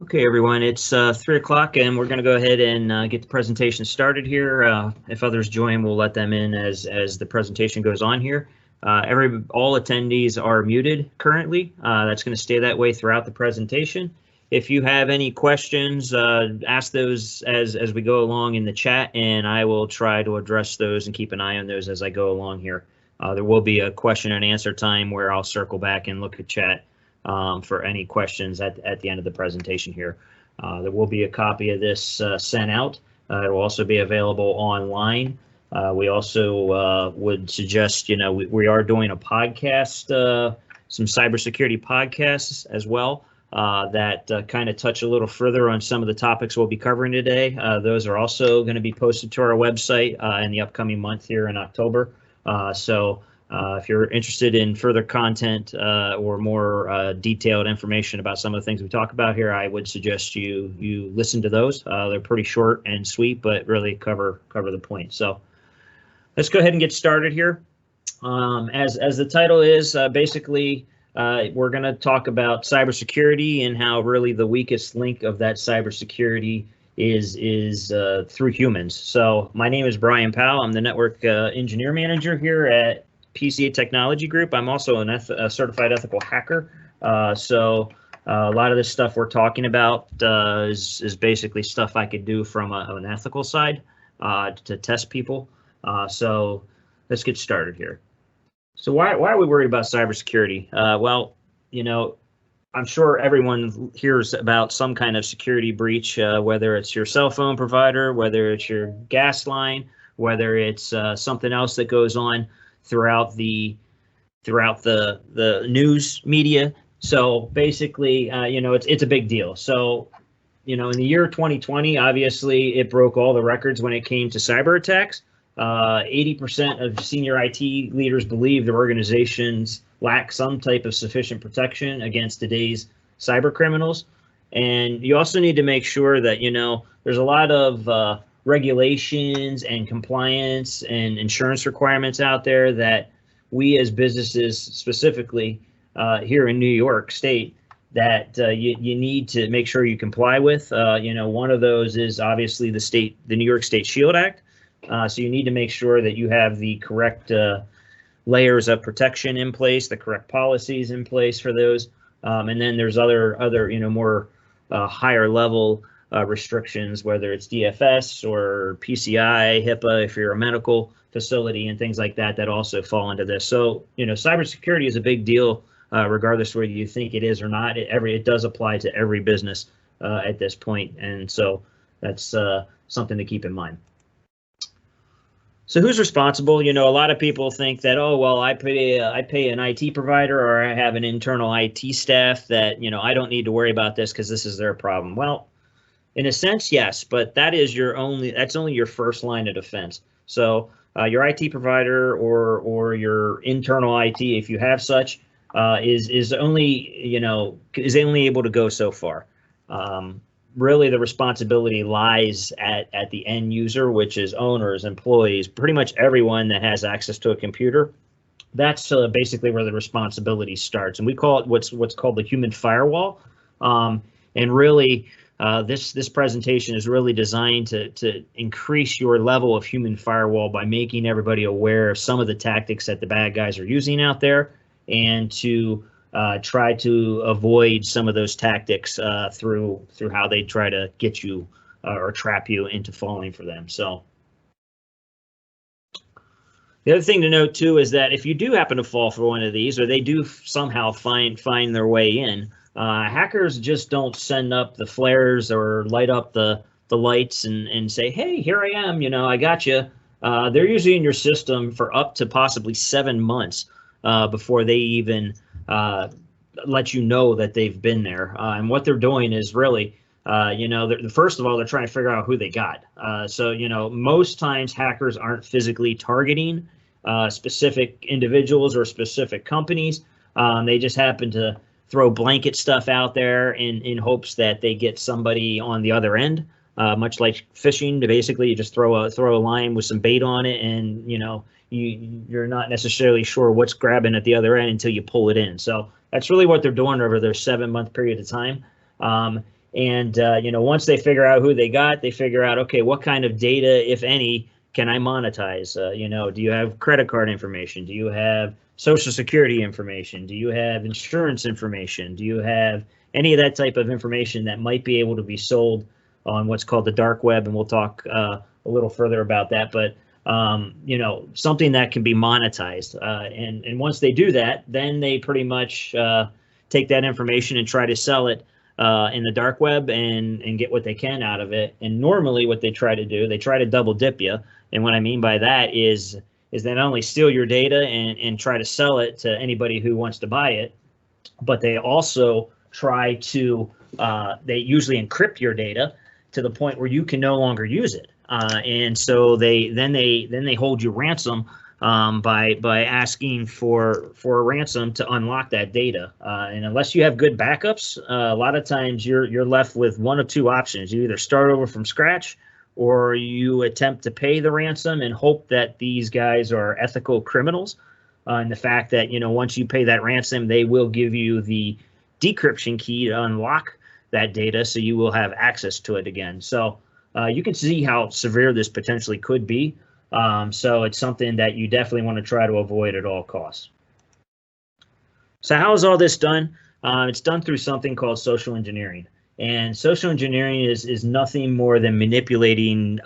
Okay, everyone, it's 3 o'clock, and we're going to go ahead and get the presentation started here. If others join, we'll let them in as the presentation goes on here. All attendees are muted currently. That's going to stay that way throughout the presentation. If you have any questions, ask those as we go along in the chat, and I will try to address those and keep an eye on those as I go along here. There will be a question and answer time where I'll circle back and look at chat for any questions at the end of the presentation here. There will be a copy of this sent out. It will also be available online. We also would suggest, we are doing a podcast, some cybersecurity podcasts as well, that kind of touch a little further on some of the topics we'll be covering today. Those are also going to be posted to our website in the upcoming month here in October. If you're interested in further content or more detailed information about some of the things we talk about here, I would suggest you listen to those. They're pretty short and sweet, but really cover the point. So let's go ahead and get started here. As the title is, basically, we're going to talk about cybersecurity and how really the weakest link of that cybersecurity is through humans. So my name is Brian Powell. I'm the network engineer manager here at PCA Technology Group. I'm also a certified ethical hacker. So a lot of this stuff we're talking about is basically stuff I could do from an ethical side to test people. So let's get started here. So why are we worried about cybersecurity? Well, I'm sure everyone hears about some kind of security breach, whether it's your cell phone provider, whether it's your gas line, whether it's something else that goes on throughout the news media. So basically, it's a big deal. So, in the year 2020, obviously, it broke all the records when it came to cyber attacks. 80% of senior IT leaders believe their organizations lack some type of sufficient protection against today's cyber criminals. And you also need to make sure that, there's a lot of regulations and compliance and insurance requirements out there that we as businesses, specifically here in New York State, that you need to make sure you comply with. One of those is obviously the New York State Shield Act. So you need to make sure that you have the correct layers of protection in place, the correct policies in place for those. And then there's other more higher level restrictions, whether it's DFS or PCI, HIPAA, if you're a medical facility and things like that, that also fall into this. So, cybersecurity is a big deal, regardless whether you think it is or not. It does apply to every business at this point. And so that's something to keep in mind. So who's responsible? A lot of people think that, oh, well, I pay an IT provider, or I have an internal IT staff that, I don't need to worry about this because this is their problem. Well, in a sense, yes, but that's only your first line of defense. So your IT provider or your internal IT, if you have such, is only able to go so far. Really, the responsibility lies at the end user, which is owners, employees, pretty much everyone that has access to a computer. That's basically where the responsibility starts, and we call it what's called the human firewall. And really, this presentation is really designed to increase your level of human firewall by making everybody aware of some of the tactics that the bad guys are using out there, and to try to avoid some of those tactics through how they try to get you or trap you into falling for them. So the other thing to note too is that if you do happen to fall for one of these, or they do somehow find their way in, hackers just don't send up the flares or light up the lights and say, hey, here I am, I got you. They're usually in your system for up to possibly 7 months before they even let you know that they've been there. And what they're doing is really, first of all, they're trying to figure out who they got. So, most times hackers aren't physically targeting specific individuals or specific companies. They just happen to throw blanket stuff out there in hopes that they get somebody on the other end, much like phishing. Basically, you just throw a line with some bait on it, and you're not necessarily sure what's grabbing at the other end until you pull it in. So that's really what they're doing over their 7-month period of time. And once they figure out who they got, they figure out, okay, what kind of data, if any, can I monetize? Do you have credit card information? Do you have social security information? Do you have insurance information? Do you have any of that type of information that might be able to be sold on what's called the dark web? And we'll talk a little further about that. But something that can be monetized. And once they do that, then they pretty much take that information and try to sell it in the dark web and get what they can out of it. And normally what they try to do, they try to double dip you. And what I mean by that is they not only steal your data and try to sell it to anybody who wants to buy it, but they also try to, they usually encrypt your data to the point where you can no longer use it. And so they hold you ransom by asking for a ransom to unlock that data. And unless you have good backups, a lot of times you're left with one of two options. You either start over from scratch, or you attempt to pay the ransom and hope that these guys are ethical criminals. And the fact that, once you pay that ransom, they will give you the decryption key to unlock that data, so you will have access to it again. So you can see how severe this potentially could be. So it's something that you definitely want to try to avoid at all costs. So how is all this done? It's done through something called social engineering. And social engineering is nothing more than manipulating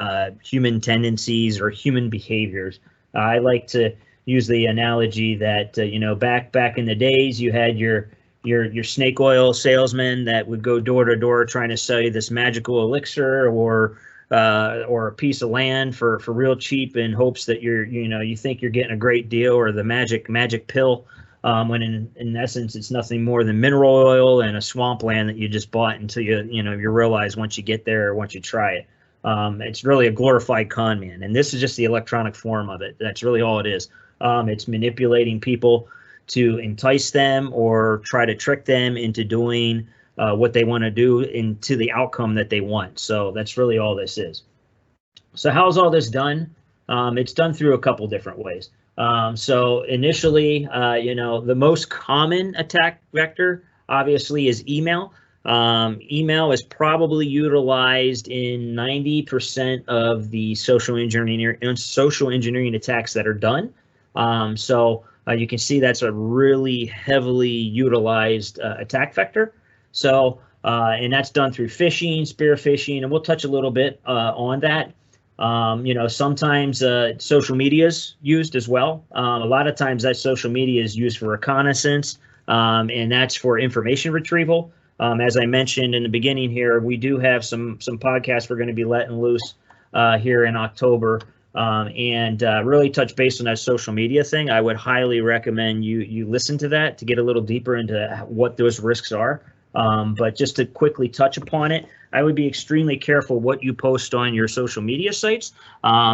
human tendencies or human behaviors. I like to use the analogy that back in the days, you had your snake oil salesman that would go door to door trying to sell you this magical elixir or a piece of land for real cheap in hopes that you think you're getting a great deal, or the magic pill. When in essence, it's nothing more than mineral oil and a swampland that you just bought until you realize once you get there or once you try it. It's really a glorified con man. And this is just the electronic form of it. That's really all it is. It's manipulating people to entice them or try to trick them into doing what they want to do into the outcome that they want. So that's really all this is. So how's all this done? It's done through a couple different ways. So initially, the most common attack vector obviously is email. Email is probably utilized in 90% of the social engineering attacks that are done. So you can see that's a really heavily utilized attack vector. So and that's done through phishing, spearfishing, and we'll touch a little bit on that. Sometimes social media is used as well. A lot of times that social media is used for reconnaissance, and that's for information retrieval. As I mentioned in the beginning here, we do have some podcasts we're going to be letting loose here in October, and really touch base on that social media thing. I would highly recommend you listen to that to get a little deeper into what those risks are. But just to quickly touch upon it, I would be extremely careful what you post on your social media sites,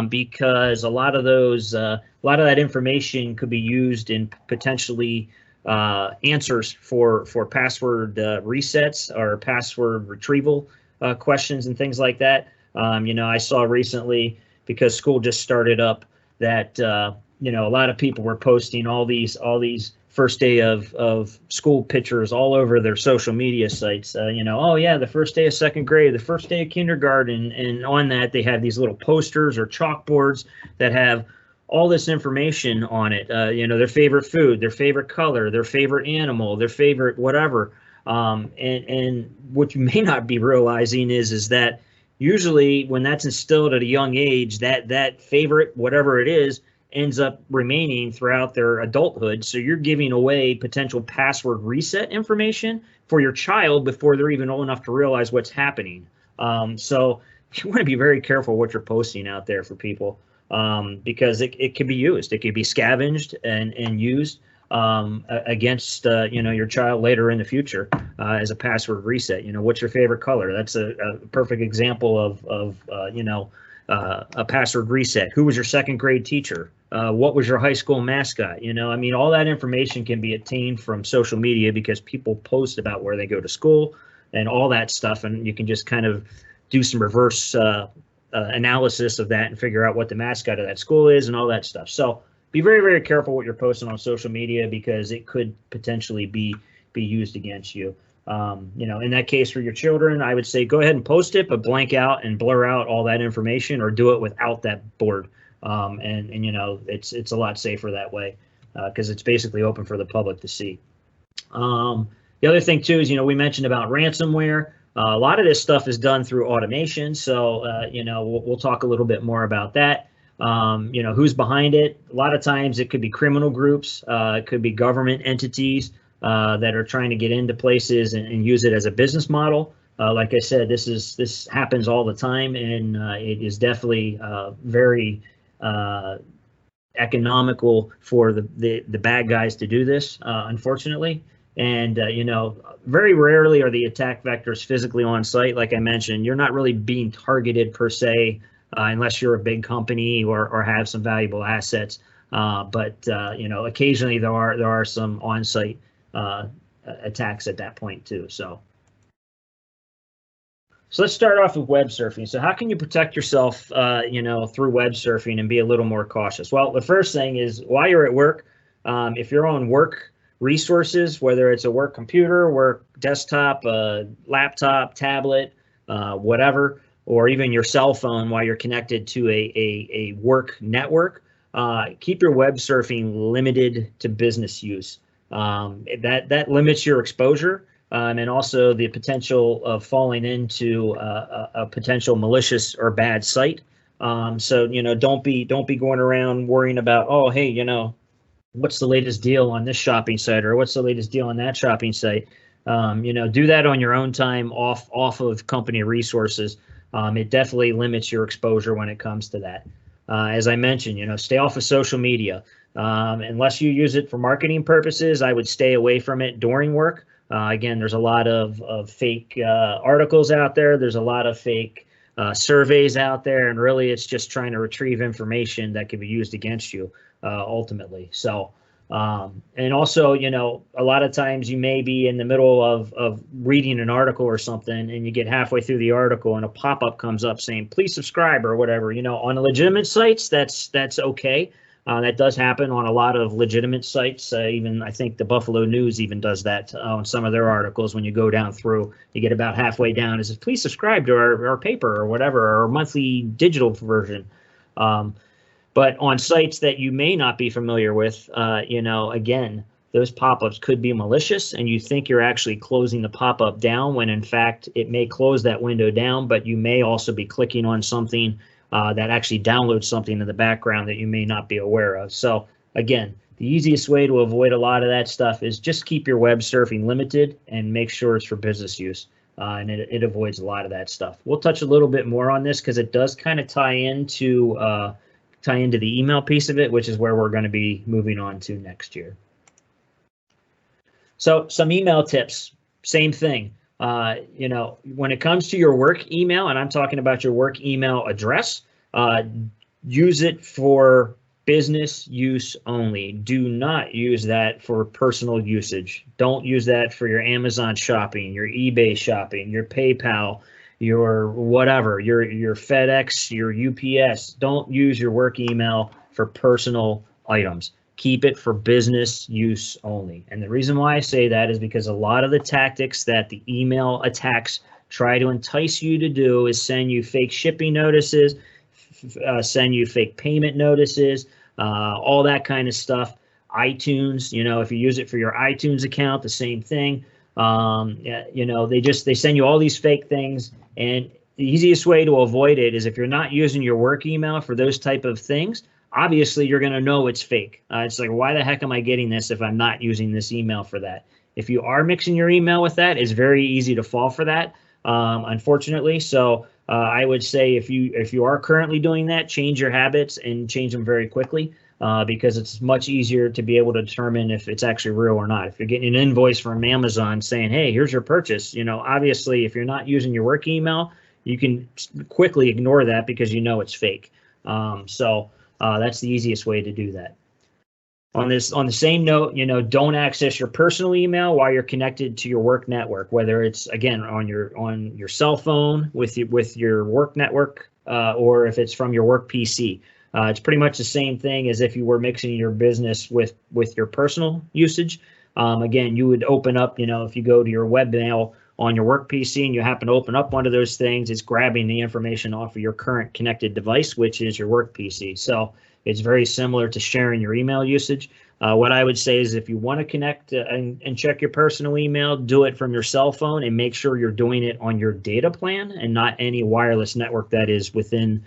because a lot of that information could be used in potentially answers for password resets or password retrieval questions and things like that. I saw recently, because school just started up, that a lot of people were posting all these first day of school pictures all over their social media sites. Oh yeah, the first day of second grade, the first day of kindergarten, and on that they have these little posters or chalkboards that have all this information on it. Their favorite food, their favorite color, their favorite animal, their favorite whatever. And what you may not be realizing is that usually when that's instilled at a young age, that favorite whatever it is ends up remaining throughout their adulthood. So you're giving away potential password reset information for your child before they're even old enough to realize what's happening. So you want to be very careful what you're posting out there for people, because it can be used. It can be scavenged and used against your child later in the future as a password reset. What's your favorite color? That's a perfect example of a password reset. Who was your second grade teacher? What was your high school mascot? All that information can be obtained from social media because people post about where they go to school and all that stuff, and you can just kind of do some reverse analysis of that and figure out what the mascot of that school is and all that stuff. So be very, very careful what you're posting on social media because it could potentially be used against you. In that case for your children, I would say go ahead and post it, but blank out and blur out all that information, or do it without that board. It's a lot safer that way because it's basically open for the public to see. The other thing too is, we mentioned about ransomware. A lot of this stuff is done through automation, so we'll talk a little bit more about that. Who's behind it? A lot of times it could be criminal groups, it could be government entities that are trying to get into places and use it as a business model. Like I said, this happens all the time, and it is definitely very economical for the bad guys to do this, unfortunately. And very rarely are the attack vectors physically on site. Like I mentioned, you're not really being targeted per se, unless you're a big company or have some valuable assets. But occasionally there are some on-site attacks at that point too. So let's start off with web surfing. So how can you protect yourself, through web surfing and be a little more cautious? Well, the first thing is while you're at work, if you're on work resources, whether it's a work computer, work desktop, laptop, tablet, whatever, or even your cell phone while you're connected to a work network, keep your web surfing limited to business use. That limits your exposure and also the potential of falling into a potential malicious or bad site. So don't be going around worrying about, oh, hey, what's the latest deal on this shopping site, or what's the latest deal on that shopping site. Do that on your own time off of company resources. It definitely limits your exposure when it comes to that. As I mentioned, stay off of social media. Unless you use it for marketing purposes, I would stay away from it during work. Again, there's a lot of fake articles out there. There's a lot of fake surveys out there, and really it's just trying to retrieve information that can be used against you ultimately. So, and also, a lot of times you may be in the middle of reading an article or something, and you get halfway through the article and a pop-up comes up saying, please subscribe or whatever. On legitimate sites, that's okay. That does happen on a lot of legitimate sites. Even I think the Buffalo News even does that on some of their articles. When you go down through, you get about halfway down, it says, please subscribe to our paper or whatever, or our monthly digital version. But on sites that you may not be familiar with, again, those pop-ups could be malicious, and you think you're actually closing the pop-up down when in fact it may close that window down, but you may also be clicking on something that actually downloads something in the background that you may not be aware of. So again, the easiest way to avoid a lot of that stuff is just keep your web surfing limited and make sure it's for business use. And it avoids a lot of that stuff. We'll touch a little bit more on this because it does kind of tie into the email piece of it, which is where we're going to be moving on to next year. So some email tips, same thing. When it comes to your work email, and I'm talking about your work email address, use it for business use only. Do not use that for personal usage. Don't use that for your Amazon shopping, your eBay shopping, your PayPal, your whatever, your FedEx, your UPS. Don't use your work email for personal items. Keep it for business use only. And the reason why I say that is because a lot of the tactics that the email attacks try to entice you to do is send you fake shipping notices, send you fake payment notices, all that kind of stuff. iTunes, if you use it for your iTunes account, the same thing. They send you all these fake things, and the easiest way to avoid it is if you're not using your work email for those type of things, obviously you're going to know it's fake. It's like, why the heck am I getting this if I'm not using this email for that? If you are mixing your email with that, it's very easy to fall for that, unfortunately. So I would say if you are currently doing that, change your habits and change them very quickly. Because it's much easier to be able to determine if it's actually real or not. If you're getting an invoice from Amazon saying, hey, here's your purchase, obviously if you're not using your work email, you can quickly ignore that because it's fake. So that's the easiest way to do that. On the same note, don't access your personal email while you're connected to your work network, whether it's again on your cell phone with your work network or if it's from your work PC. It's pretty much the same thing as if you were mixing your business with your personal usage. Again, you would open up, if you go to your webmail on your work PC and you happen to open up one of those things, it's grabbing the information off of your current connected device, which is your work PC. So it's very similar to sharing your email usage. What I would say is if you want to connect and check your personal email, do it from your cell phone and make sure you're doing it on your data plan and not any wireless network that is within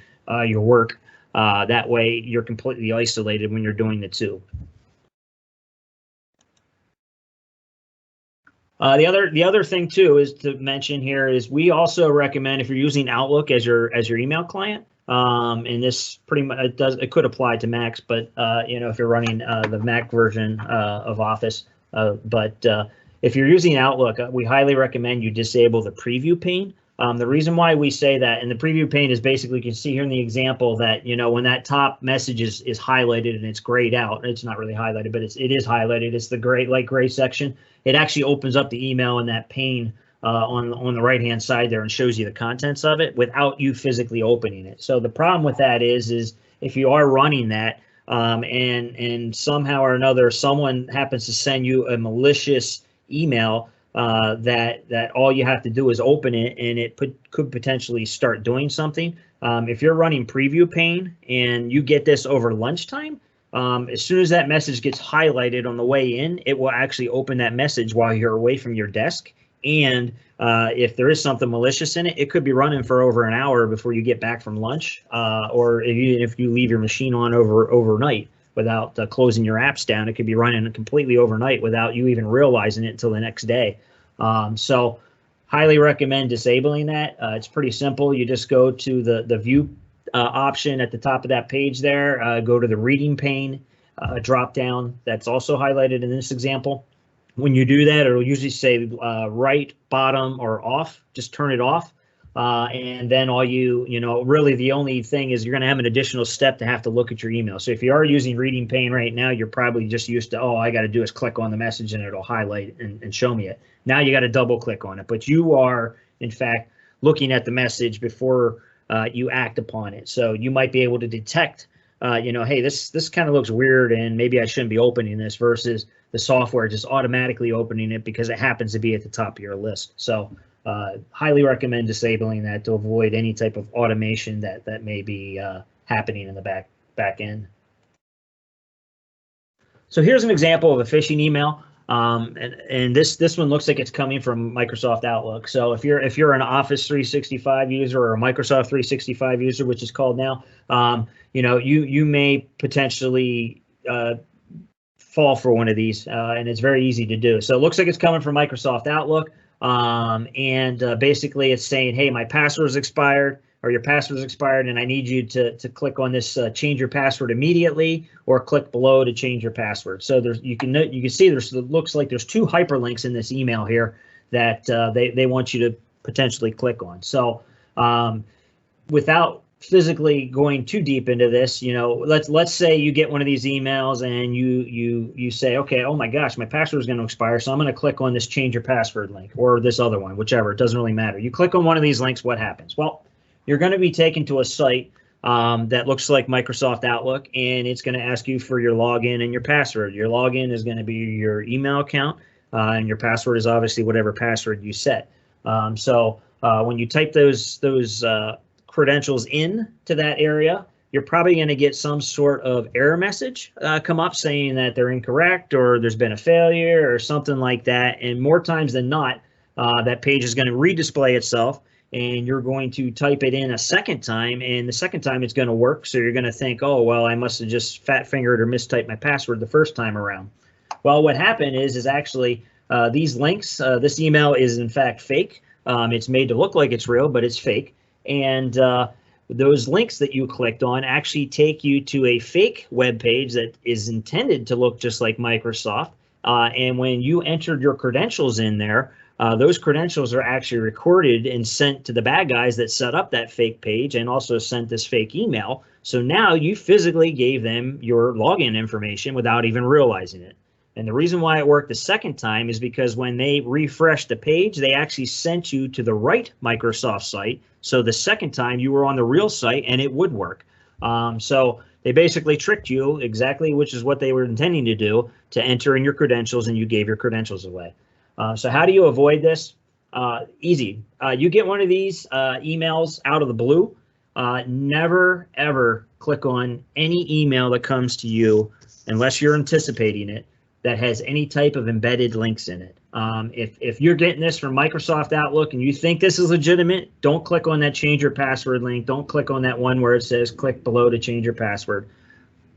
your work. That way you're completely isolated when you're doing the two. The other thing too is to mention here is we also recommend if you're using Outlook as your email client, and this pretty much it could apply to Macs, but if you're running the Mac version of Office, but if you're using Outlook, we highly recommend you disable the preview pane. The reason why we say that, and the preview pane is basically, you can see here in the example that, when that top message is highlighted and it's grayed out, it's not really highlighted, but it is highlighted. It's the light gray section. It actually opens up the email in that pane on the right-hand side there and shows you the contents of it without you physically opening it. So the problem with that is if you are running that and somehow or another someone happens to send you a malicious email, that all you have to do is open it and it could potentially start doing something. If you're running preview pane and you get this over lunchtime, as soon as that message gets highlighted on the way in, it will actually open that message while you're away from your desk. And if there is something malicious in it, it could be running for over an hour before you get back from lunch, or if you leave your machine on overnight without closing your apps down, it could be running completely overnight without you even realizing it until the next day. So highly recommend disabling that. It's pretty simple. You just go to the view option at the top of that page there, go to the reading pane drop down that's also highlighted in this example. When you do that, it'll usually say right, bottom, or off. Just turn it off. And then really the only thing is you're going to have an additional step to have to look at your email. So if you are using reading pane right now, you're probably just used to, all I got to do is click on the message and it'll highlight and show me it. Now you got to double click on it, but you are in fact looking at the message before you act upon it. So you might be able to detect, hey, this kind of looks weird and maybe I shouldn't be opening this, versus the software just automatically opening it because it happens to be at the top of your list. So highly recommend disabling that to avoid any type of automation that may be happening in the back end. So here's an example of a phishing email, and this one looks like it's coming from Microsoft Outlook. So if you're an Office 365 user or a Microsoft 365 user, which is called now, you may potentially fall for one of these, and it's very easy to do. So it looks like it's coming from Microsoft Outlook. Basically it's saying, hey, my password's expired, or your password's expired, and I need you to click on this change your password immediately, or click below to change your password. So you can see it looks like there's two hyperlinks in this email here that they want you to potentially click on. So without physically going too deep into this, let's say you get one of these emails and you say, okay, oh my gosh, my password is going to expire, so I'm going to click on this change your password link, or this other one, whichever, it doesn't really matter. You click on one of these links, what happens? Well, you're going to be taken to a site that looks like Microsoft Outlook, and it's going to ask you for your login and your password. Your login is going to be your email account, and your password is obviously whatever password you set. When you type those credentials in to that area, you're probably going to get some sort of error message come up saying that they're incorrect, or there's been a failure or something like that. And more times than not, that page is going to redisplay itself, and you're going to type it in a second time, and the second time it's going to work. So you're going to think, oh, well, I must have just fat fingered or mistyped my password the first time around. Well, what happened is actually these links, this email is in fact fake. It's made to look like it's real, but it's fake. And those links that you clicked on actually take you to a fake web page that is intended to look just like Microsoft. And when you entered your credentials in there, those credentials are actually recorded and sent to the bad guys that set up that fake page and also sent this fake email. So now you physically gave them your login information without even realizing it. And the reason why it worked the second time is because when they refreshed the page, they actually sent you to the right Microsoft site. So the second time you were on the real site and it would work. So they basically tricked you exactly, which is what they were intending to do, to enter in your credentials, and you gave your credentials away. So how do you avoid this? Easy. You get one of these emails out of the blue. Never, ever click on any email that comes to you unless you're anticipating it that has any type of embedded links in it. If you're getting this from Microsoft Outlook and you think this is legitimate, don't click on that change your password link. Don't click on that one where it says click below to change your password.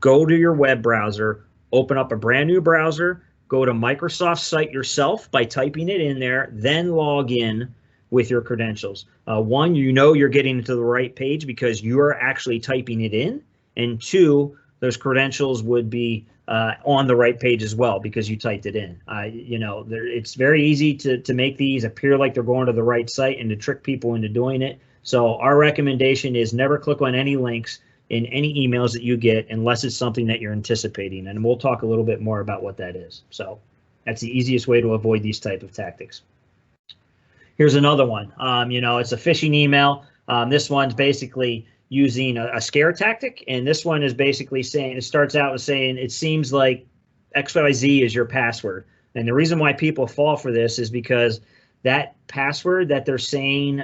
Go to your web browser, open up a brand new browser, go to Microsoft site yourself by typing it in there, then log in with your credentials. One, you know you're getting to the right page because you're actually typing it in, and two, those credentials would be on the right page as well because you typed it in. It's very easy to make these appear like they're going to the right site and to trick people into doing it. So our recommendation is never click on any links in any emails that you get unless it's something that you're anticipating, and we'll talk a little bit more about what that is. So that's the easiest way to avoid these type of tactics. Here's another one. It's a phishing email. This one's basically using a scare tactic, and this one is basically saying, it starts out with saying it seems like XYZ is your password. And the reason why people fall for this is because that password that they're saying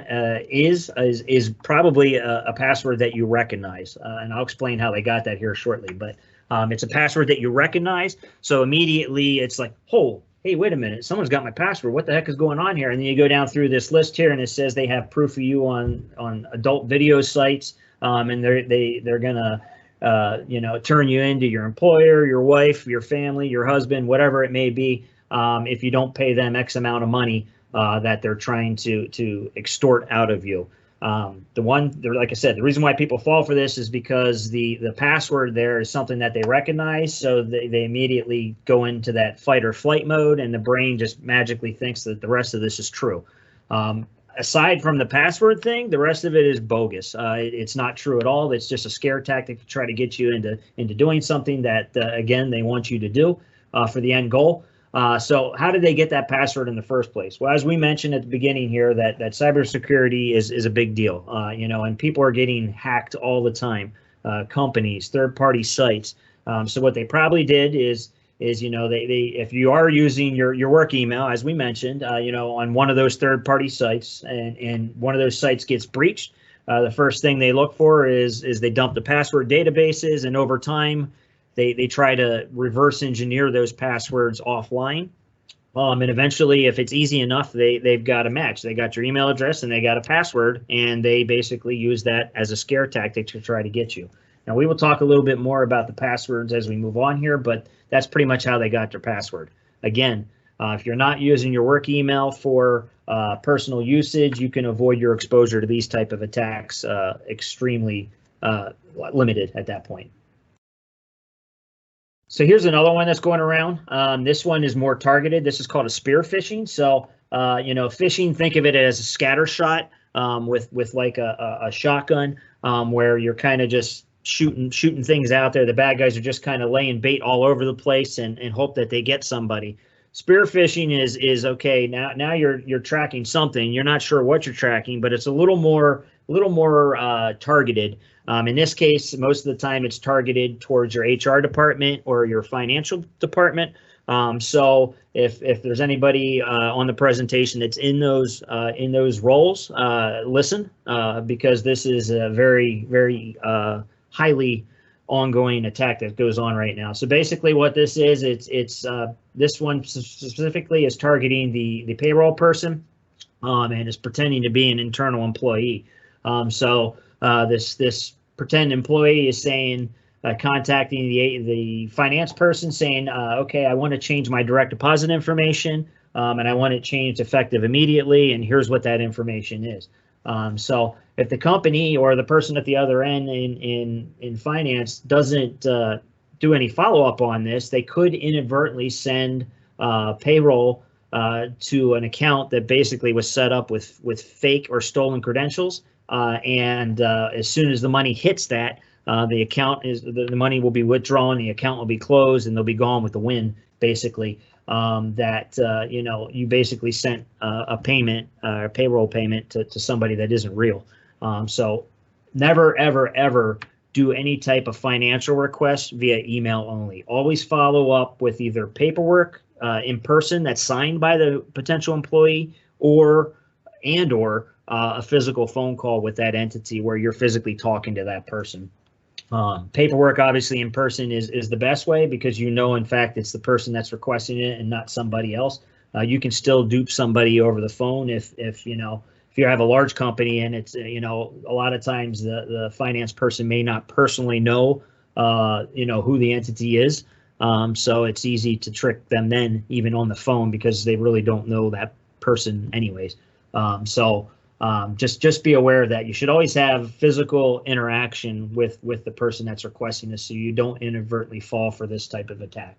is probably a password that you recognize, and I'll explain how they got that here shortly. But it's a password that you recognize, so immediately it's like, oh, hey, wait a minute, someone's got my password. What the heck is going on here? And then you go down through this list here, and it says they have proof of you on adult video sites, and they're gonna turn you into your employer, your wife, your family, your husband, whatever it may be, if you don't pay them X amount of money that they're trying to extort out of you. Like I said, the reason why people fall for this is because the password there is something that they recognize, so they immediately go into that fight or flight mode, and the brain just magically thinks that the rest of this is true. Aside from the password thing, the rest of it is bogus. It's not true at all. It's just a scare tactic to try to get you into doing something that, again, they want you to do for the end goal. So how did they get that password in the first place? Well, as we mentioned at the beginning here, that cybersecurity is a big deal, and people are getting hacked all the time, companies, third-party sites. So what they probably did is they if you are using your work email, as we mentioned, on one of those third-party sites, and one of those sites gets breached, the first thing they look for is they dump the password databases, and over time, they try to reverse engineer those passwords offline. And eventually, if it's easy enough, they've got a match. They got your email address and they got a password, and they basically use that as a scare tactic to try to get you. Now, we will talk a little bit more about the passwords as we move on here, but that's pretty much how they got your password. Again, if you're not using your work email for personal usage, you can avoid your exposure to these type of attacks extremely limited at that point. So here's another one that's going around. This one is more targeted. This is called a spearfishing. So, phishing, think of it as a scatter shot with like a shotgun, where you're kind of just shooting things out there. The bad guys are just kind of laying bait all over the place and hope that they get somebody. Spearfishing is okay. Now you're tracking something. You're not sure what you're tracking, but it's a little more targeted. In this case, most of the time it's targeted towards your HR department or your financial department. So if there's anybody on the presentation that's in those roles, listen, because this is a very, very highly ongoing attack that goes on right now. So basically what this is, it's this one specifically is targeting the payroll person, and is pretending to be an internal employee. So this pretend employee is saying, contacting the finance person saying, okay, I want to change my direct deposit information, and I want it changed effective immediately, and here's what that information is. So if the company or the person at the other end in finance doesn't do any follow-up on this, they could inadvertently send payroll to an account that basically was set up with fake or stolen credentials. And as soon as the money hits that, the account the money will be withdrawn, the account will be closed, and they'll be gone with the wind. Basically, you basically sent a payment, a payroll payment to somebody that isn't real. So never, ever, ever do any type of financial request via email only. Always follow up with either paperwork in person that's signed by the potential employee, or a physical phone call with that entity where you're physically talking to that person. Paperwork, obviously, in person is the best way, because in fact, it's the person that's requesting it and not somebody else. You can still dupe somebody over the phone if you have a large company, and it's a lot of times the finance person may not personally know who the entity is. So it's easy to trick them then, even on the phone, because they really don't know that person anyways. Just be aware that you should always have physical interaction with the person that's requesting this, so you don't inadvertently fall for this type of attack.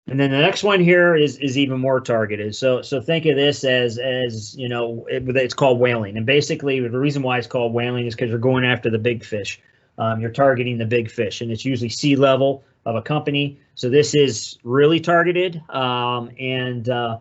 And then the next one here is even more targeted. So think of this as it's called whaling. And basically the reason why it's called whaling is because you're going after the big fish. You're targeting the big fish, and it's usually C-level of a company. So this is really targeted, they're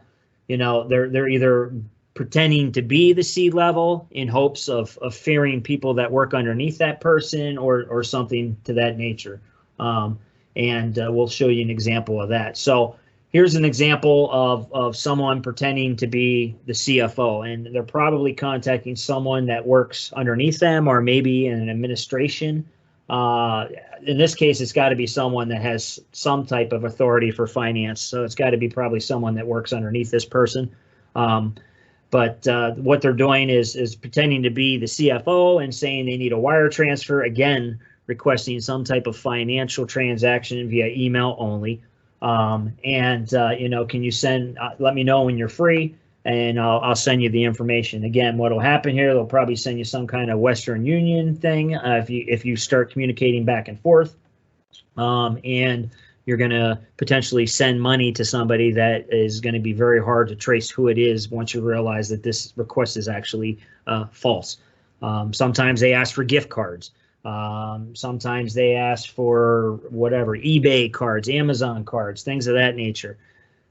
either pretending to be the C-level in hopes of fearing people that work underneath that person, or something to that nature. We'll show you an example of that. So here's an example of someone pretending to be the CFO, and they're probably contacting someone that works underneath them, or maybe in an administration. In this case, it's got to be someone that has some type of authority for finance. So it's got to be probably someone that works underneath this person. But what they're doing is pretending to be the CFO and saying they need a wire transfer, again, requesting some type of financial transaction via email only. Can you let me know when you're free, and I'll send you the information. Again, what will happen here, they'll probably send you some kind of Western Union thing if you start communicating back and forth. And you're going to potentially send money to somebody that is going to be very hard to trace who it is once you realize that this request is actually false. Sometimes they ask for gift cards. Sometimes they ask for whatever, eBay cards, Amazon cards, things of that nature.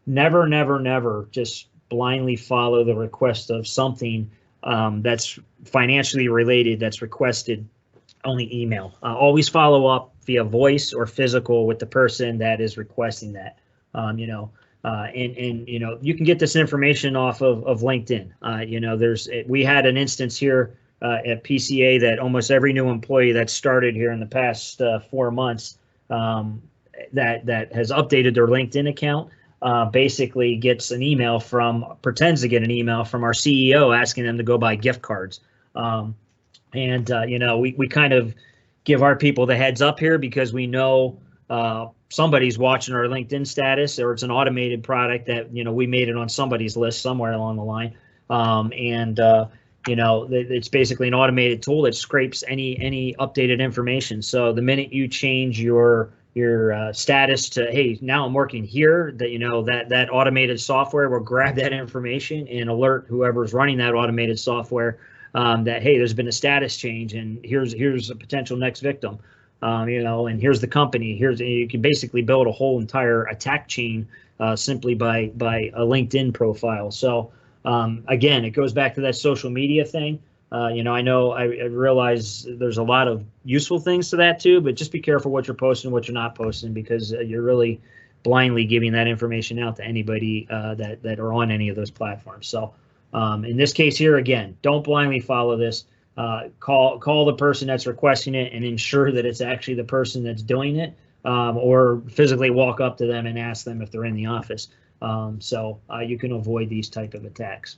Never, never, never just blindly follow the request of something that's financially related that's requested only email. Always follow up via voice or physical with the person that is requesting that. You can get this information off of LinkedIn. We had an instance here at PCA that almost every new employee that started here in the past 4 months that has updated their LinkedIn account basically pretends to get an email from our CEO asking them to go buy gift cards. We kind of give our people the heads up here, because we know somebody's watching our LinkedIn status, or it's an automated product that we made it on somebody's list somewhere along the line. It's basically an automated tool that scrapes any updated information. So the minute you change your status to, hey, now I'm working here, that automated software will grab that information and alert whoever's running that automated software that, hey, there's been a status change, and here's a potential next victim, and here's the company. You can basically build a whole entire attack chain simply by a LinkedIn profile. So again, it goes back to that social media thing. I realize there's a lot of useful things to that too, but just be careful what you're posting, what you're not posting, because you're really blindly giving that information out to anybody that are on any of those platforms. So in this case here, again, don't blindly follow this. Call the person that's requesting it and ensure that it's actually the person that's doing it, or physically walk up to them and ask them if they're in the office. So you can avoid these type of attacks.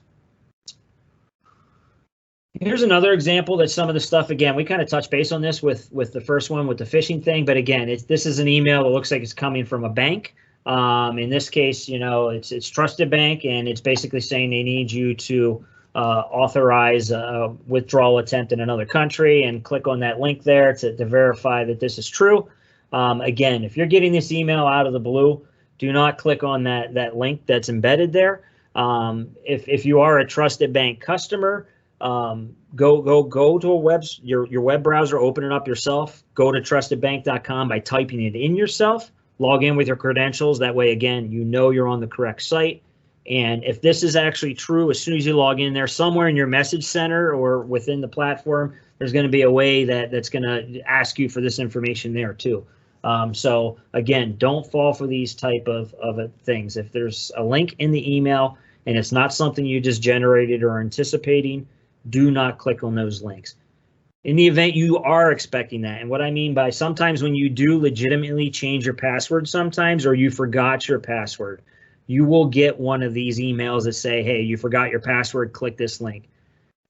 Here's another example that some of the stuff, again, we kind of touched base on this with the first one with the phishing thing, but again, this is an email that looks like it's coming from a bank. In this case, it's Trusted Bank, and it's basically saying they need you to authorize a withdrawal attempt in another country, and click on that link there to verify that this is true. Again, if you're getting this email out of the blue, do not click on that link that's embedded there. If you are a Trusted Bank customer, go to your web browser, open it up yourself, go to trustedbank.com by typing it in yourself, log in with your credentials. That way, again, you're on the correct site. And if this is actually true, as soon as you log in there, somewhere in your message center or within the platform, there's going to be a way that's going to ask you for this information there too. So again, don't fall for these type of things. If there's a link in the email and it's not something you just generated or anticipating, do not click on those links. In the event you are expecting that, and what I mean by sometimes when you do legitimately change your password sometimes, or you forgot your password, you will get one of these emails that say, hey, you forgot your password, click this link.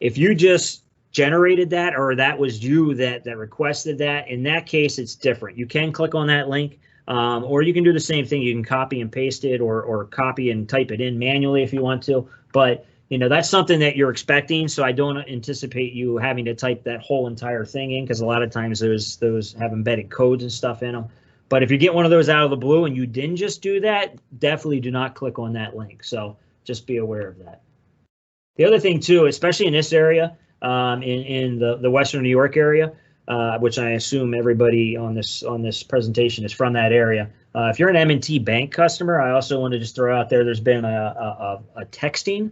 If you just generated that, or that was you that requested that, in that case, it's different. You can click on that link, or you can do the same thing. You can copy and paste it, or copy and type it in manually if you want to. But that's something that you're expecting, so I don't anticipate you having to type that whole entire thing in, because a lot of times those have embedded codes and stuff in them. But if you get one of those out of the blue and you didn't just do that, definitely do not click on that link. So just be aware of that. The other thing too, especially in this area, in the Western New York area, which I assume everybody on this presentation is from that area. If you're an M&T Bank customer, I also want to just throw out there, there's been a texting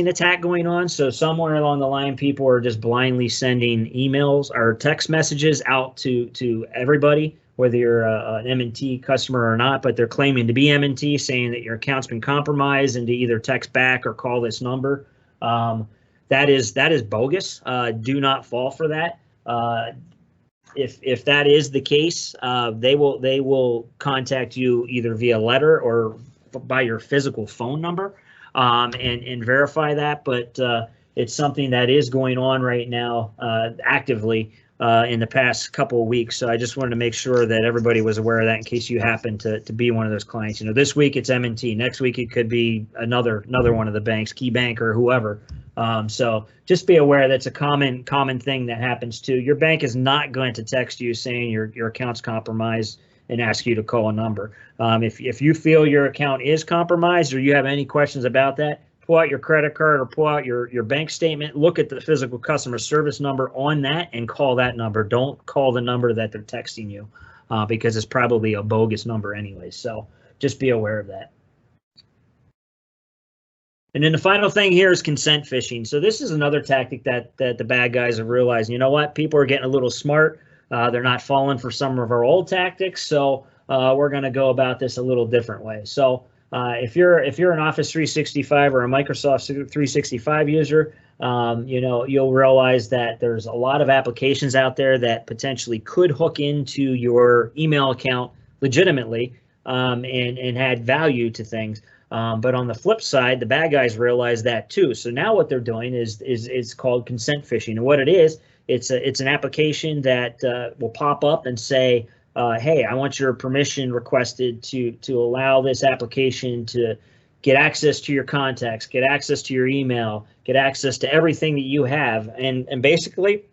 attack going on. So somewhere along the line, people are just blindly sending emails or text messages out to everybody, whether you're an M&T customer or not, but they're claiming to be M&T, saying that your account's been compromised and to either text back or call this number. That is bogus. Do not fall for that. If that is the case, they will contact you either via letter or by your physical phone number. And verify that, but it's something that is going on right now actively in the past couple of weeks. So I just wanted to make sure that everybody was aware of that in case you happen to be one of those clients. This week it's M&T. Next week it could be another one of the banks, Key Bank or whoever. So just be aware that's a common thing that happens too. Your bank is not going to text you saying your account's compromised and ask you to call a number. If you feel your account is compromised or you have any questions about that, pull out your credit card or pull out your bank statement, look at the physical customer service number on that and call that number. Don't call the number that they're texting you because it's probably a bogus number anyway. So just be aware of that. And then the final thing here is consent phishing. So this is another tactic that the bad guys have realized, people are getting a little smart. They're not falling for some of our old tactics, so we're going to go about this a little different way. So if you're an Office 365 or a Microsoft 365 user, you'll realize that there's a lot of applications out there that potentially could hook into your email account legitimately and add value to things. But on the flip side, the bad guys realize that too. So now what they're doing is called consent phishing, and what it is. It's an application that will pop up and say, hey, I want your permission requested to allow this application to get access to your contacts, get access to your email, get access to everything that you have. And basically,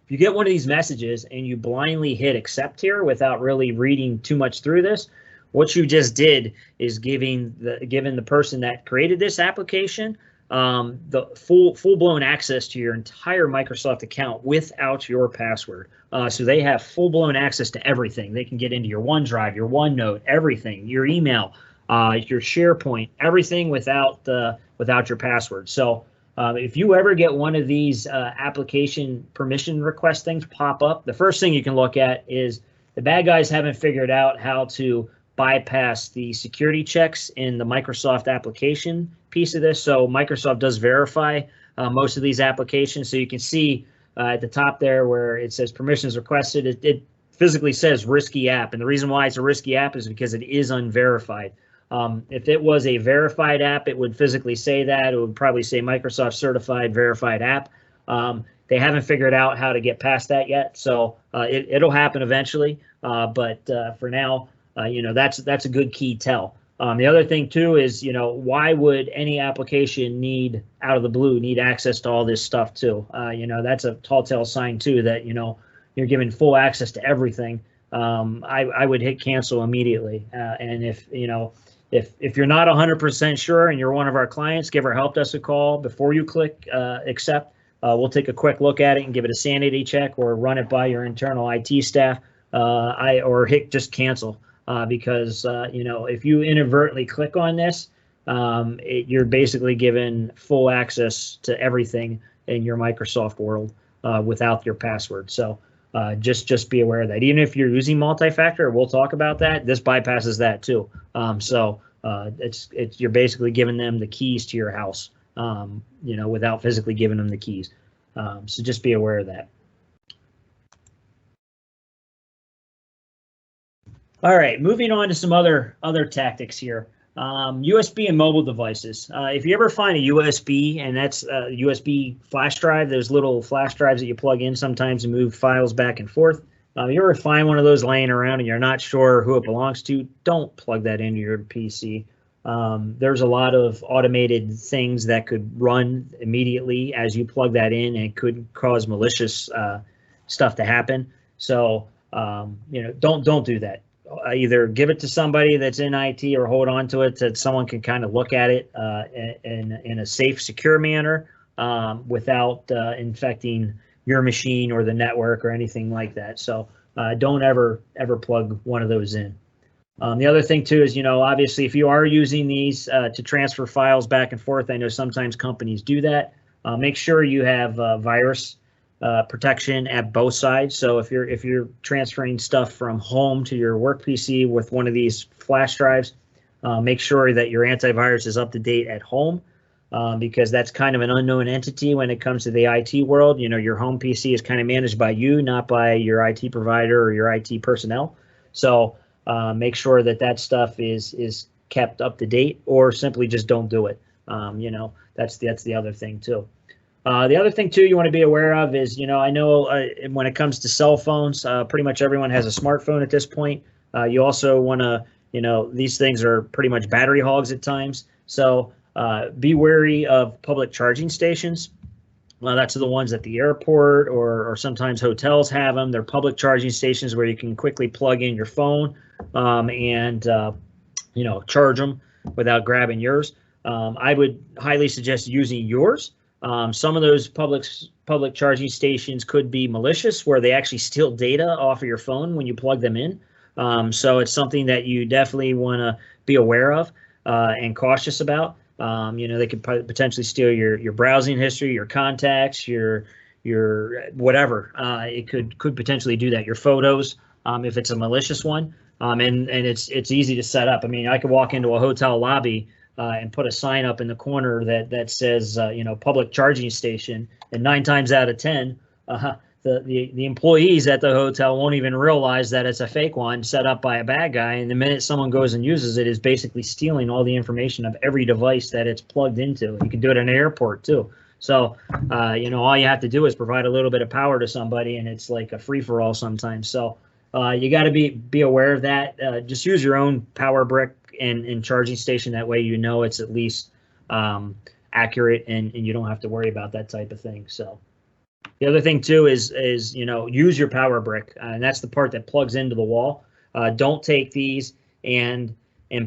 if you get one of these messages and you blindly hit accept here without really reading too much through this, what you just did is giving the person that created this application the full-blown access to your entire Microsoft account without your password. So they have full-blown access to everything. They can get into your OneDrive, your OneNote, everything, your email, your SharePoint, everything without your password. So if you ever get one of these application permission request things pop up, the first thing you can look at is the bad guys haven't figured out how to bypass the security checks in the Microsoft application piece of this. So Microsoft does verify most of these applications. So you can see at the top there where it says permissions requested, it physically says risky app. And the reason why it's a risky app is because it is unverified. If it was a verified app, it would physically say that. It would probably say Microsoft certified verified app. They haven't figured out how to get past that yet. So it'll happen eventually. But for now, that's a good key tell. The other thing too is, why would any application need out of the blue need access to all this stuff too? That's a tall tale sign too that, you're giving full access to everything. I would hit cancel immediately. And if you're not 100% sure and you're one of our clients, give our help desk a call before you click accept. We'll take a quick look at it and give it a sanity check or run it by your internal IT staff or hit just cancel. Because if you inadvertently click on this, you're basically given full access to everything, in your Microsoft world without your password. So just be aware of that. Even if you're using multi-factor, we'll talk about that. This bypasses that too. You're basically giving them the keys to your house, without physically giving them the keys. So just be aware of that. All right, moving on to some other tactics here. USB and mobile devices. If you ever find a USB, and that's a USB flash drive, those little flash drives that you plug in sometimes to move files back and forth. If you ever find one of those laying around and you're not sure who it belongs to, don't plug that into your PC. There's a lot of automated things that could run immediately as you plug that in, and it could cause malicious stuff to happen. So don't do that. Either give it to somebody that's in IT or hold on to it so someone can kind of look at it in a safe, secure manner without infecting your machine or the network or anything like that. So don't ever plug one of those in. The other thing too is, obviously if you are using these to transfer files back and forth, I know sometimes companies do that. Make sure you have virus protection at both sides. So if you're transferring stuff from home to your work PC with one of these flash drives, make sure that your antivirus is up to date at home, because that's kind of an unknown entity when it comes to the IT world. Your home PC is kind of managed by you, not by your IT provider or your IT personnel. So make sure that stuff is kept up to date, or simply just don't do it. That's the other thing too. The other thing too you want to be aware of is, I know when it comes to cell phones, pretty much everyone has a smartphone at this point. You also want to, these things are pretty much battery hogs at times. So be wary of public charging stations. That's the ones at the airport or sometimes hotels have them. They're public charging stations where you can quickly plug in your phone and charge them without grabbing yours. I would highly suggest using yours. Some of those public charging stations could be malicious, where they actually steal data off of your phone when you plug them in. So it's something that you definitely want to be aware of and cautious about. They could potentially steal your browsing history, your contacts, your whatever. It could potentially do that. Your photos, if it's a malicious one, and it's easy to set up. I mean, I could walk into a hotel lobby and put a sign up in the corner that says public charging station, and 9 times out of 10, the employees at the hotel won't even realize that it's a fake one set up by a bad guy. And the minute someone goes and uses it, is basically stealing all the information of every device that it's plugged into. You can do it in an airport too. So all you have to do is provide a little bit of power to somebody, and it's like a free for all sometimes. So you got to be aware of that. Just use your own power brick and charging station. That way it's at least accurate, and you don't have to worry about that type of thing. So the other thing too is use your power brick, and that's the part that plugs into the wall. Don't take these and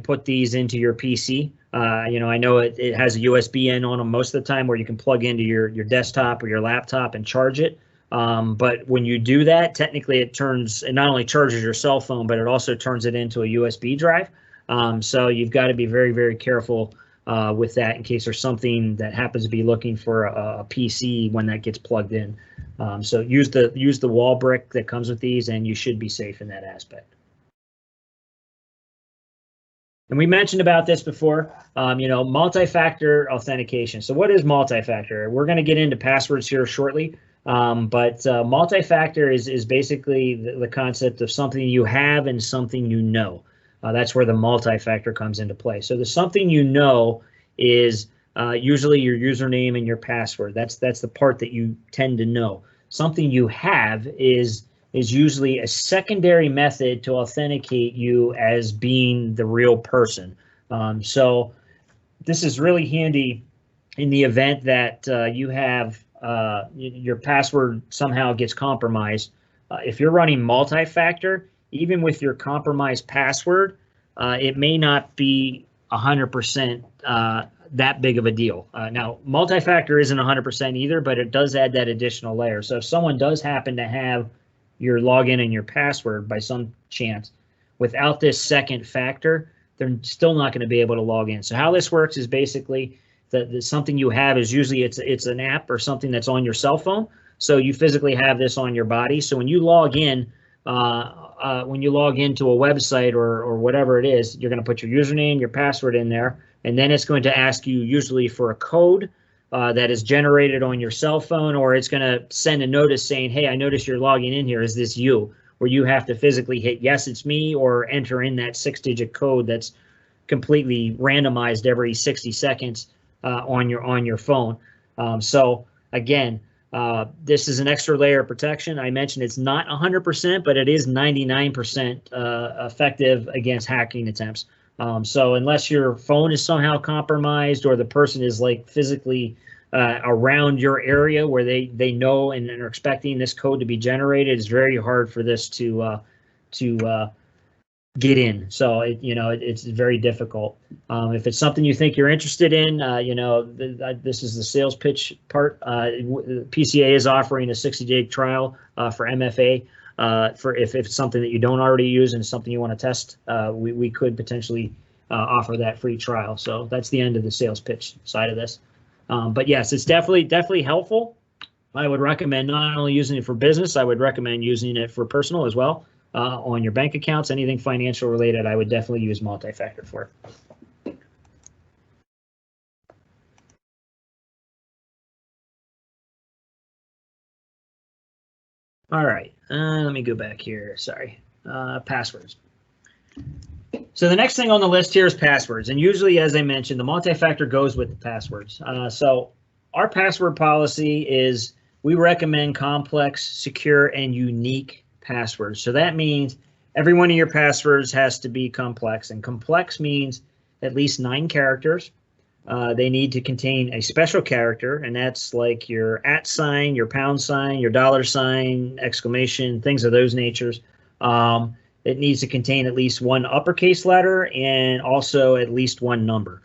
put these into your PC. I know it has a USB in on them most of the time, where you can plug into your desktop or your laptop and charge it. But when you do that, technically it not only charges your cell phone, but it also turns it into a USB drive. So you've got to be very, very careful with that, in case there's something that happens to be looking for a PC when that gets plugged in. So use the wall brick that comes with these, and you should be safe in that aspect. And we mentioned about this before, multi-factor authentication. So what is multi-factor? We're going to get into passwords here shortly, but multi-factor is basically the concept of something you have and something you know. That's where the multi-factor comes into play. So the something you know is usually your username and your password. That's the part that you tend to know. Something you have is usually a secondary method to authenticate you as being the real person. So this is really handy in the event that you have your password somehow gets compromised. If you're running multi-factor, even with your compromised password, it may not be 100% that big of a deal. Now, multi-factor isn't 100% either, but it does add that additional layer. So if someone does happen to have your login and your password by some chance, without this second factor, they're still not going to be able to log in. So how this works is basically something you have is usually it's an app or something that's on your cell phone. So you physically have this on your body. So when you log in, when you log into a website or whatever it is, you're going to put your username, your password in there, and then it's going to ask you usually for a code that is generated on your cell phone, or it's going to send a notice saying, hey, I noticed you're logging in here. Is this you? Where you have to physically hit yes, it's me, or enter in that 6-digit code that's completely randomized every 60 seconds on your phone. So again, this is an extra layer of protection. I mentioned it's not 100%, but it is 99% effective against hacking attempts. So unless your phone is somehow compromised or the person is like physically around your area where they know and are expecting this code to be generated, it's very hard for this to get in. So it's very difficult. If it's something you think you're interested in, this is the sales pitch part. PCA is offering a 60-day trial for MFA. For if it's something that you don't already use and something you want to test, we could potentially offer that free trial. So that's the end of the sales pitch side of this. But yes, it's definitely helpful. I would recommend not only using it for business, I would recommend using it for personal as well. On your bank accounts, anything financial related, I would definitely use Multifactor for. All right, let me go back here. Sorry, passwords. So the next thing on the list here is passwords, and usually, as I mentioned, the Multifactor goes with the passwords. So our password policy is we recommend complex, secure, and unique passwords. So that means every one of your passwords has to be complex, and complex means at least 9 characters. They need to contain a special character, and that's like your @ sign, your pound sign, your $sign, exclamation, things of those natures. It needs to contain at least 1 uppercase letter and also at least 1 number.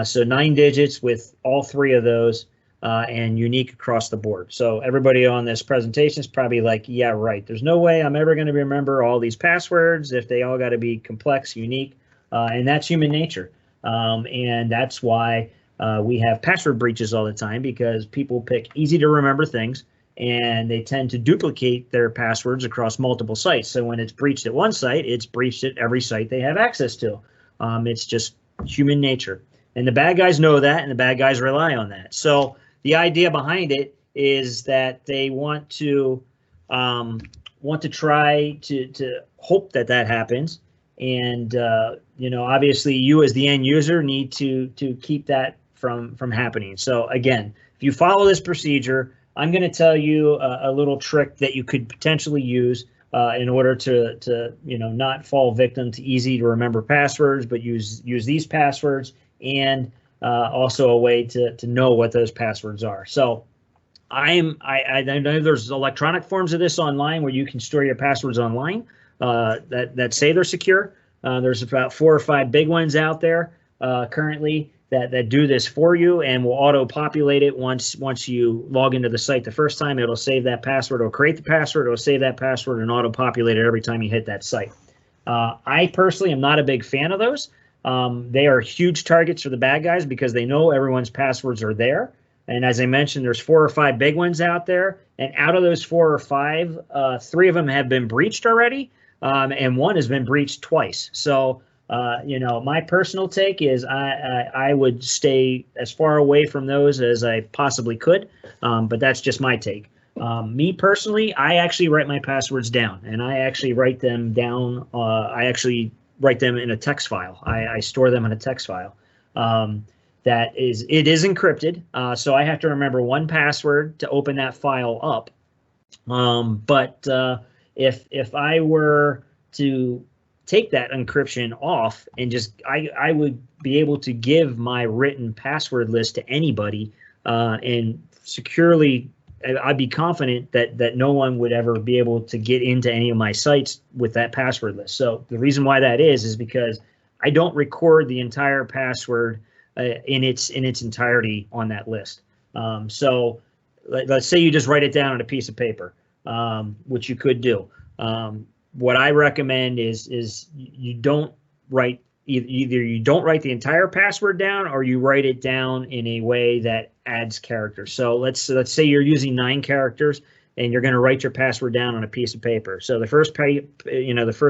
So 9 digits with all 3 of those. And unique across the board. So everybody on this presentation is probably like, yeah, right. There's no way I'm ever going to remember all these passwords if they all got to be complex, unique, and that's human nature. And that's why we have password breaches all the time, because people pick easy to remember things and they tend to duplicate their passwords across multiple sites. So when it's breached at one site, it's breached at every site they have access to. It's just human nature. And the bad guys know that, and the bad guys rely on that. So the idea behind it is that they want to try to hope that happens, and obviously you as the end user need to keep that from happening. So again, if you follow this procedure, I'm going to tell you a little trick that you could potentially use in order to not fall victim to easy to remember passwords, but use these passwords and also a way to know what those passwords are. So I know there's electronic forms of this online where you can store your passwords online that say they're secure. There's about 4 or 5 big ones out there currently that do this for you and will auto-populate it once you log into the site the first time. It'll save that password, it'll create the password, it'll save that password, and auto-populate it every time you hit that site. I personally am not a big fan of those. They are huge targets for the bad guys because they know everyone's passwords are there. And as I mentioned, there's 4 or 5 big ones out there. And out of those 4 or 5, 3 of them have been breached already, and 1 has been breached twice. So, my personal take is I would stay as far away from those as I possibly could, but that's just my take. Me personally, I actually write my passwords down, and I actually write them down. I actually write them in a text file. I store them in a text file. It is encrypted, so I have to remember 1 password to open that file up. But if I were to take that encryption off and just I would be able to give my written password list to anybody and securely. I'd be confident that no one would ever be able to get into any of my sites with that password list. So the reason why that is because I don't record the entire password in its entirety on that list. So let's say you just write it down on a piece of paper, which you could do. What I recommend is you don't write either you don't write the entire password down or you write it down in a way that adds characters. So let's say you're using 9 characters and you're going to write your password down on a piece of paper. So the first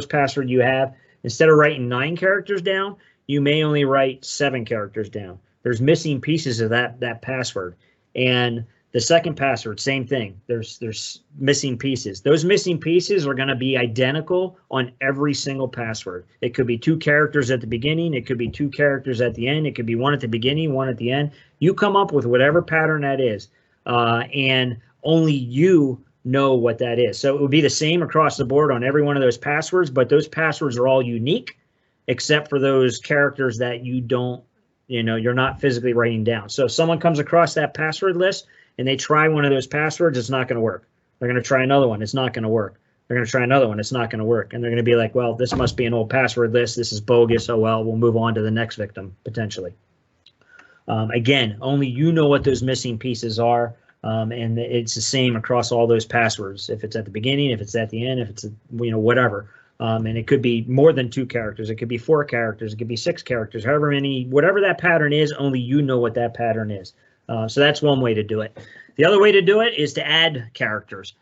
password you have, instead of writing 9 characters down, you may only write 7 characters down. There's missing pieces of that password. And the second password, same thing. There's missing pieces. Those missing pieces are going to be identical on every single password. It could be 2 characters at the beginning. It could be 2 characters at the end. It could be 1 at the beginning, 1 at the end. You come up with whatever pattern that is, and only you know what that is. So it would be the same across the board on every one of those passwords, but those passwords are all unique, except for those characters that you're not physically writing down. So if someone comes across that password list and they try one of those passwords, it's not going to work. They're going to try another one. It's not going to work. They're going to try another one. It's not going to work. And they're going to be like, well, this must be an old password list. This is bogus. Oh, well, we'll move on to the next victim, potentially. Again, only you know what those missing pieces are. And it's the same across all those passwords. If it's at the beginning, if it's at the end, if it's, whatever. And it could be more than 2 characters. It could be 4 characters. It could be 6 characters, however many, whatever that pattern is, only you know what that pattern is. So that's one way to do it. The other way to do it is to add characters.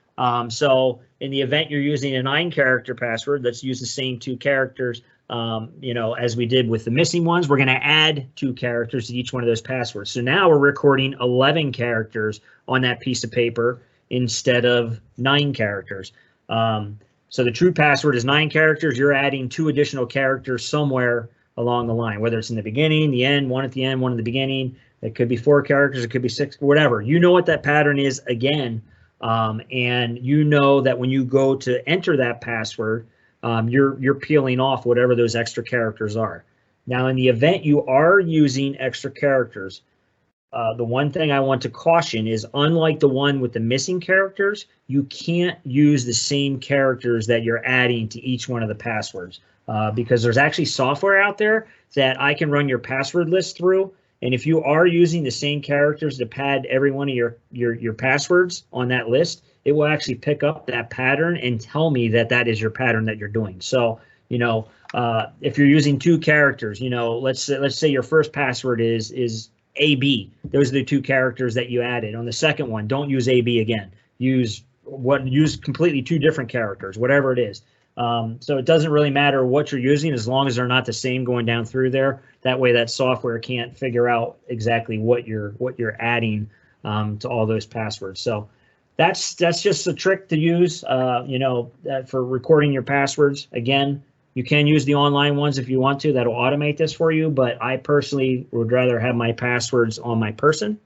So in the event you're using a 9-character password, let's use the same 2 characters, as we did with the missing ones. We're going to add 2 characters to each one of those passwords. So now we're recording 11 characters on that piece of paper instead of 9 characters. So the true password is 9 characters. You're adding 2 additional characters somewhere along the line, whether it's in the beginning, the end, 1 at the end, 1 in the beginning. It could be 4 characters. It could be 6, whatever. You know what that pattern is again. And you know that when you go to enter that password, you're peeling off whatever those extra characters are. Now, in the event you are using extra characters, the one thing I want to caution is, unlike the one with the missing characters, you can't use the same characters that you're adding to each one of the passwords, because there's actually software out there that I can run your password list through. And if you are using the same characters to pad every one of your passwords on that list, it will actually pick up that pattern and tell me that that is your pattern that you're doing. So, if you're using 2 characters, let's say your first password is AB. Those are the 2 characters that you added. On the second one, don't use AB again. Use completely 2 different characters, whatever it is. So it doesn't really matter what you're using as long as they're not the same going down through there. That way that software can't figure out exactly what you're adding to all those passwords. So that's just a trick to use, for recording your passwords. Again, you can use the online ones if you want to. That'll automate this for you, but I personally would rather have my passwords on my person.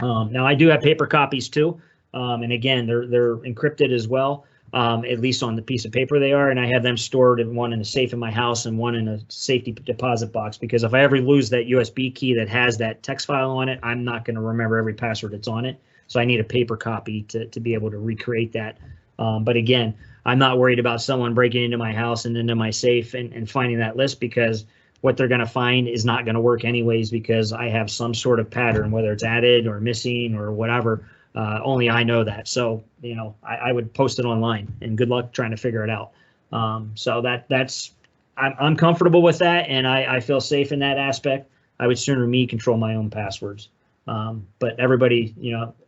Now I do have paper copies too, and again, they're encrypted as well. At least on the piece of paper they are, and I have them stored, one in a safe in my house and one in a safety deposit box, because if I ever lose that USB key that has that text file on it, I'm not going to remember every password that's on it. So I need a paper copy to be able to recreate that. But again, I'm not worried about someone breaking into my house and into my safe and finding that list, because what they're going to find is not going to work anyways, because I have some sort of pattern, whether it's added or missing or whatever. Only I know that. So, I would post it online, and good luck trying to figure it out. So I'm comfortable with that, and I feel safe in that aspect. I would sooner me control my own passwords. But everybody,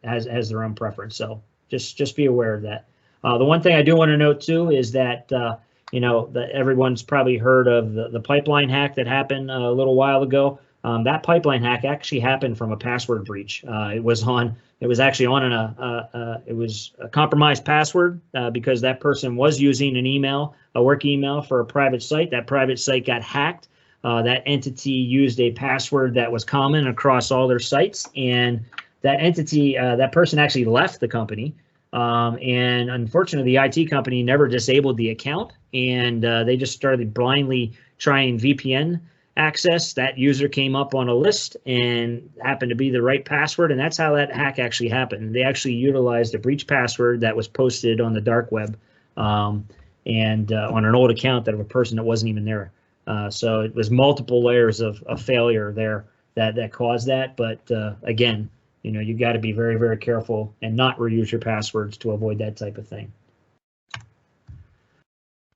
has their own preference. So just be aware of that. The one thing I do want to note too is that, that everyone's probably heard of the pipeline hack that happened a little while ago. That pipeline hack actually happened from a password breach. It was actually on it was a compromised password, because that person was using a work email for a private site. That private site got hacked. That entity used a password that was common across all their sites, and that person actually left the company. And unfortunately, the IT company never disabled the account, and they just started blindly trying VPN access. That user came up on a list and happened to be the right password, and that's how that hack actually happened. They actually utilized a breach password that was posted on the dark web, and on an old account of a person that wasn't even there. So it was multiple layers of failure there that caused that. But again, you got to be very, very careful and not reuse your passwords to avoid that type of thing.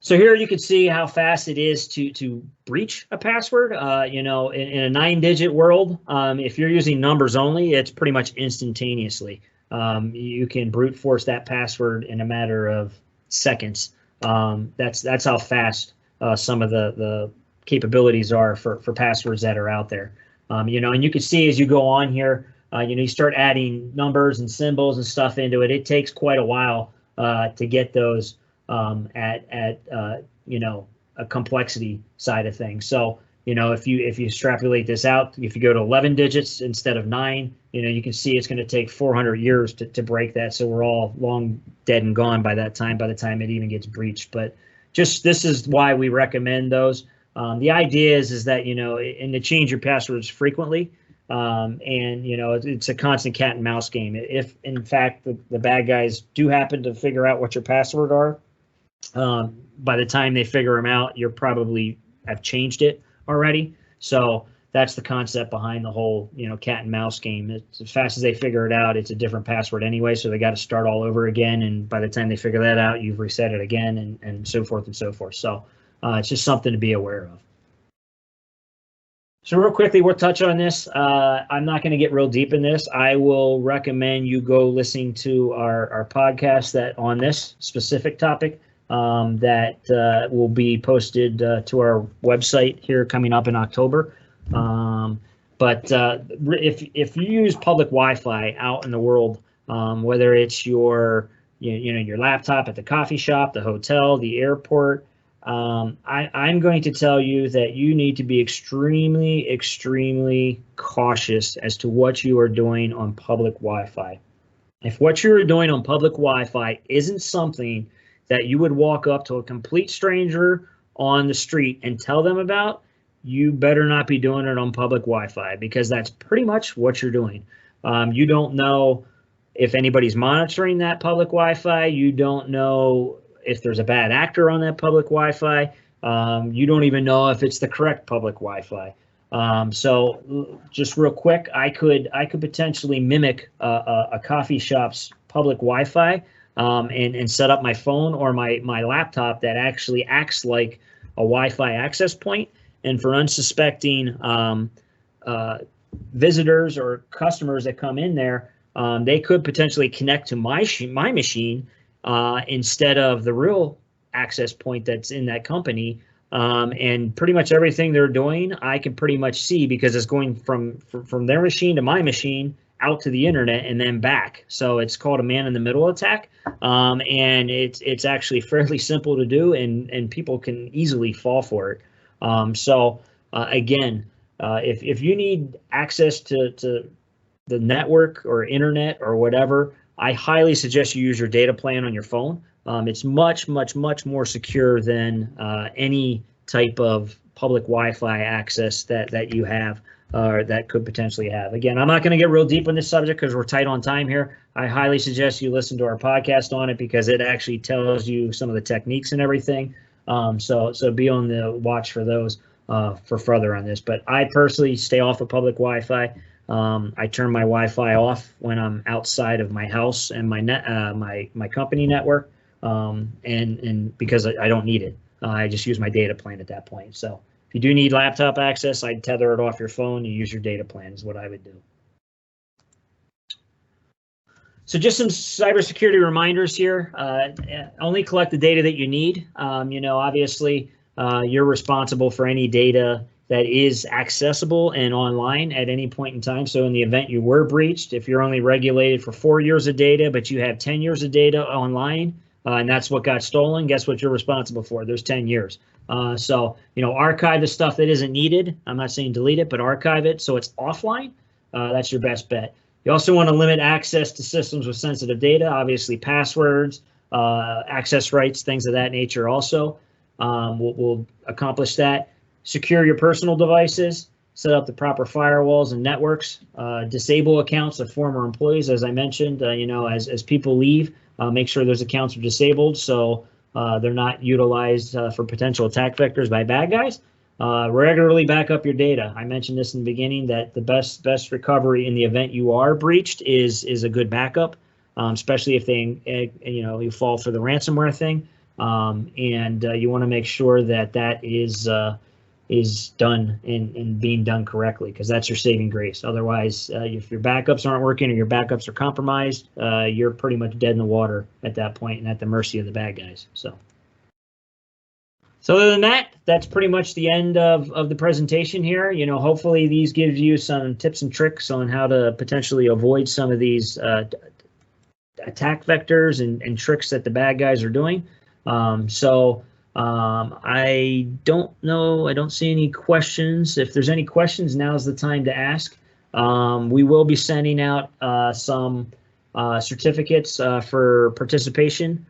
So here you can see how fast it is to breach a password. You know, in a 9-digit world, if you're using numbers only, it's pretty much instantaneously. You can brute force that password in a matter of seconds. That's how fast some of the capabilities are for passwords that are out there. You know, and you can see as you go on here, you know, you start adding numbers and symbols and stuff into it. It takes quite a while to get those at you know, a complexity side of things. So, you know, if you extrapolate this out, if you go to 11 digits instead of 9, you know, you can see it's going to take 400 years to break that. So we're all long dead and gone by that time, by the time it even gets breached. But just this is why we recommend those. The idea is that, you know, and to change your passwords frequently. And, you know, it's a constant cat and mouse game. If, in fact, the bad guys do happen to figure out what your password are, by the time they figure them out, you're probably have changed it already. So that's the concept behind the whole, you know, cat and mouse game. It's, as fast as they figure it out, it's a different password anyway, so they got to start all over again. And by the time they figure that out, you've reset it again, and so forth and so forth. So it's just something to be aware of. So real quickly, we'll touch on this. I'm not going to get real deep in this. I will recommend you go listening to our podcast that on this specific topic. That will be posted to our website here coming up in October. But if you use public Wi-Fi out in the world, whether it's your you know, your laptop at the coffee shop, the hotel, the airport, I'm going to tell you that you need to be extremely cautious as to what you are doing on public Wi-Fi. If what you're doing on public Wi-Fi isn't something that you would walk up to a complete stranger on the street and tell them about, you better not be doing it on public Wi-Fi, because that's pretty much what you're doing. You don't know if anybody's monitoring that public Wi-Fi. You don't know if there's a bad actor on that public Wi-Fi. You don't even know if it's the correct public Wi-Fi. So just real quick, I could potentially mimic a coffee shop's public Wi-Fi. And set up my phone or my laptop that actually acts like a Wi-Fi access point. And for unsuspecting visitors or customers that come in there, they could potentially connect to my machine instead of the real access point that's in that company. And pretty much everything they're doing, I can pretty much see, because it's going from their machine to my machine, out to the internet, and then back. So it's called a man-in-the-middle attack, and it's actually fairly simple to do, and people can easily fall for it. Again, if you need access to the network or internet or whatever, I highly suggest you use your data plan on your phone. It's much more secure than any type of public Wi-Fi access that you have. That could potentially have. Again, I'm not going to get real deep on this subject because we're tight on time here. I highly suggest you listen to our podcast on it, because it actually tells you some of the techniques and everything. So be on the watch for those for further on this. But I personally stay off of public Wi-Fi. I turn my Wi-Fi off when I'm outside of my house and my company network, and because I don't need it. I just use my data plan at that point. So if you do need laptop access, I'd tether it off your phone and use your data plan is what I would do. So just some cybersecurity reminders here. Only collect the data that you need. You know, obviously, you're responsible for any data that is accessible and online at any point in time. So in the event you were breached, if you're only regulated for 4 years of data, but you have 10 years of data online, and that's what got stolen, guess what you're responsible for? There's 10 years. So, you know, archive the stuff that isn't needed. I'm not saying delete it, but archive it so it's offline. That's your best bet. You also want to limit access to systems with sensitive data, obviously passwords, access rights, things of that nature also will accomplish that. Secure your personal devices, set up the proper firewalls and networks, disable accounts of former employees, as I mentioned. You know, as people leave, make sure those accounts are disabled so they're not utilized for potential attack vectors by bad guys. Regularly back up your data. I mentioned this in the beginning, that the best recovery in the event you are breached is a good backup, especially if you fall for the ransomware thing. and you want to make sure that that is done and being done correctly, because that's your saving grace. Otherwise, if your backups aren't working or your backups are compromised, you're pretty much dead in the water at that point and at the mercy of the bad guys. So other than that, that's pretty much the end of the presentation here. You know, hopefully these gives you some tips and tricks on how to potentially avoid some of these attack vectors and tricks that the bad guys are doing. I don't know. I don't see any questions. If there's any questions, now's the time to ask. We will be sending out some certificates for participation.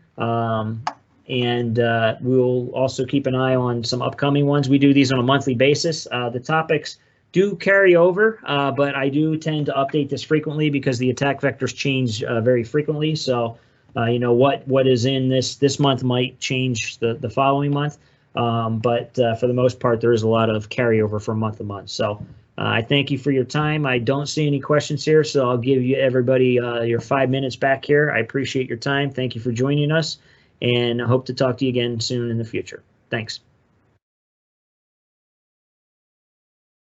And we'll also keep an eye on some upcoming ones. We do these on a monthly basis. The topics do carry over, but I do tend to update this frequently because the attack vectors change very frequently. So, you know, what is in this month might change the following month. But for the most part, there is a lot of carryover from month to month. So I thank you for your time. I don't see any questions here, so I'll give you everybody your 5 minutes back here. I appreciate your time. Thank you for joining us, and I hope to talk to you again soon in the future. Thanks.